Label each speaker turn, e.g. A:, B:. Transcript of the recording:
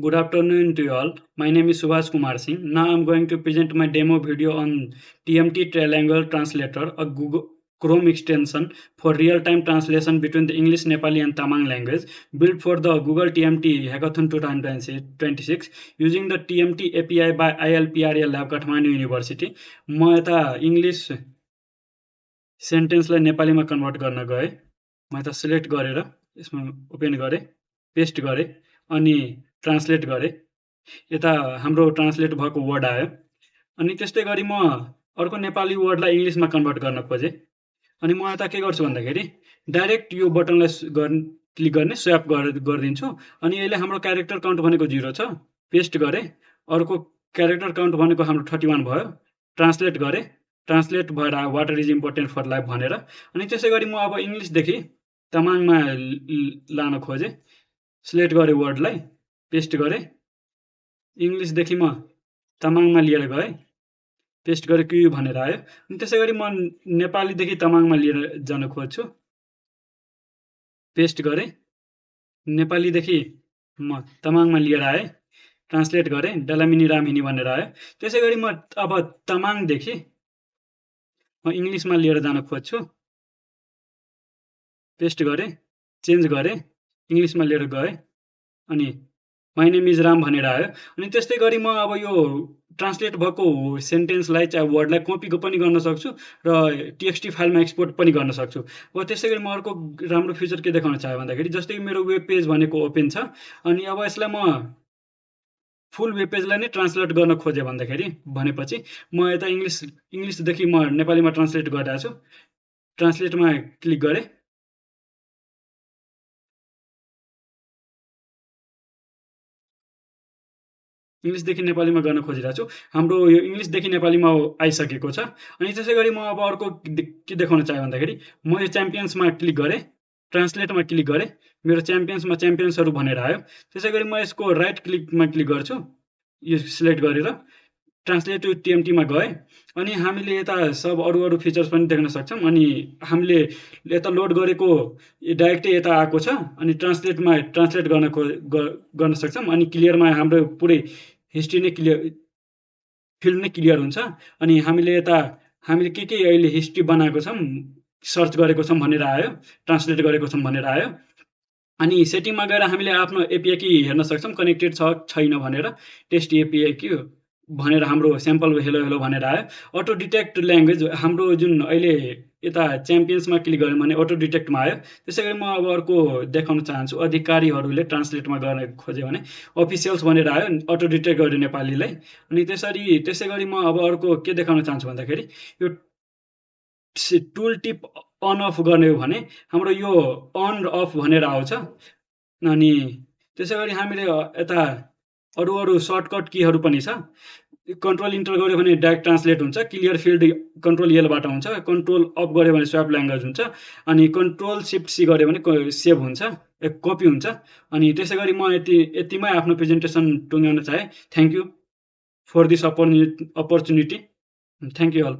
A: Good afternoon to you all. My name is Subhash Kumar Singh. Now I'm going to present my demo video on TMT Trilingual Translator, a Google Chrome extension for real-time translation between the English, Nepali and Tamang language, built for the Google TMT Hackathon 2026 using the TMT API by ILPRL Lab Kathmandu University. म यता English सेन्टेन्सलाई नेपालीमा convert गर्न गएँ। म यता select गरेर यसमा open गरेँ, पेस्ट गरेँ अनि ट्रान्सलेट गरेँ। यता हाम्रो ट्रान्सलेट भएको वर्ड आयो अनि त्यस्तै गरी म अर्को नेपाली वर्डलाई इङ्ग्लिसमा कन्भर्ट गर्न खोजेँ। अनि म यता के गर्छु भन्दाखेरि डाइरेक्ट यो बटनलाई क्लिक गर्ने स्वैप गरिदिन्छु अनि यसले हाम्रो क्यारेक्टर काउन्ट भनेको 0 छ, पेस्ट गरेँ। अर्को क्यारेक्टर काउन्ट भनेको हाम्रो 31 भयो, ट्रान्सलेट गरेँ। ट्रान्सलेट भएर water is important for life भनेर। अनि त्यसै गरी म अब इङ्ग्लिसदेखि तामाङमा लान खोजेँ। सिलेक्ट गरेँ वर्डलाई, पेस्ट गरेँ। इङ्ग्लिसदेखि म तामाङमा लिएर गएँ, पेस्ट गरेँ क्यु भनेर आयो। अनि त्यसै गरी म नेपालीदेखि तामाङमा लिएर जान खोज्छु, पेस्ट गरेँ। नेपालीदेखि म तामाङमा लिएर आएँ, ट्रान्सलेट गरेँ, डलामिनी रामिनी भनेर आयो। त्यसै गरी म अब तामाङदेखि म इङ्ग्लिसमा लिएर जान खोज्छु, पेस्ट गरेँ, चेन्ज गरेँ, इङ्ग्लिसमा लिएर गएँ अनि माई नेम इज राम भनेर आयो। अनि त्यस्तै गरी म अब यो ट्रान्सलेट भएको सेन्टेन्सलाई चाहे वर्डलाई कपी पनि गर्न सक्छु र टिएक्सटी फाइलमा एक्सपोर्ट पनि गर्न सक्छु। अब त्यसै गरी म अर्को राम्रो फिचर के देखाउन चाहे भन्दाखेरि जस्तै मेरो वेब पेज भनेको ओपन छ अनि अब यसलाई म फुल वेब पेजलाई नै ट्रान्सलेट गर्न खोजेँ भन्दाखेरि भनेपछि म यता इङ्ग्लिसदेखि म नेपालीमा ट्रान्सलेट गरिरहेको छु। ट्रान्सलेटमा क्लिक गरेँ, इङ्ग्लिसदेखि नेपालीमा गर्न खोजिरहेको छु। हाम्रो यो इङ्ग्लिसदेखि नेपालीमा आइसकेको छ। अनि त्यसै गरी म अब अर्को के देखाउन चाहेँ भन्दाखेरि म यो च्याम्पियन्समा क्लिक गरेँ, ट्रान्सलेटमा क्लिक गरेँ, मेरो च्याम्पियन्समा च्याम्पियन्सहरू भनेर आयो। त्यसै गरी म यसको राइट क्लिकमा क्लिक गर्छु, यो सिलेक्ट गरेर ट्रान्सलेट टु टिएमटीमा गएँ अनि हामीले यता सब अरू फिचर्स पनि देख्न सक्छौँ। अनि हामीले यता लोड गरेको डाइरेक्टै यता आएको छ अनि ट्रान्सलेट गर्न सक्छौँ। अनि क्लियरमा हाम्रो पुरै हिस्ट्री नै फिल्ड नै क्लियर हुन्छ। अनि हामीले के अहिले हिस्ट्री बनाएको छौँ, सर्च गरेको छौँ भनेर आयो, ट्रान्सलेट गरेको छौँ भनेर आयो। अनि सेटिङमा गएर हामीले आफ्नो एपिआई की हेर्न सक्छौँ कनेक्टेड छ छैन भनेर। टेस्ट एपिआई की भनेर हाम्रो स्याम्पल हेलो भनेर आयो। अटो डिटेक्ट ल्याङ्ग्वेज हाम्रो जुन अहिले यता च्याम्पियन्समा क्लिक गऱ्यौँ भने अटो डिटेक्टमा आयो। त्यसै गरी म अब अर्को देखाउन चाहन्छु, अधिकारीहरूले ट्रान्सलेटमा गर्न खोज्यो भने अफिसियल्स भनेर आयो, अटो डिटेक्ट गर्यो नेपालीलाई। अनि त्यसै गरी म अब अर्को के देखाउन चाहन्छु भन्दाखेरि यो टुल टिप अन अफ गर्ने हो भने हाम्रो यो अन अफ भनेर आउँछ। अनि त्यसै गरी हामीले यता अरू सर्टकट कीहरू पनि छ। कन्ट्रोल इन्टर गऱ्यो भने डाइरेक्ट ट्रान्सलेट हुन्छ, क्लियर फिल्ड कन्ट्रोल एलबाट हुन्छ, कन्ट्रोल अफ गऱ्यो भने स्वाप ल्याङ्ग्वेज हुन्छ, अनि कन्ट्रोल सिफ्ट सी गऱ्यो भने सेभ हुन्छ, कपी हुन्छ। अनि त्यसै गरी म यतिमै आफ्नो प्रेजेन्टेसन टुङ्ग्याउन चाहेँ। Thank you for this opportunity. Thank you all.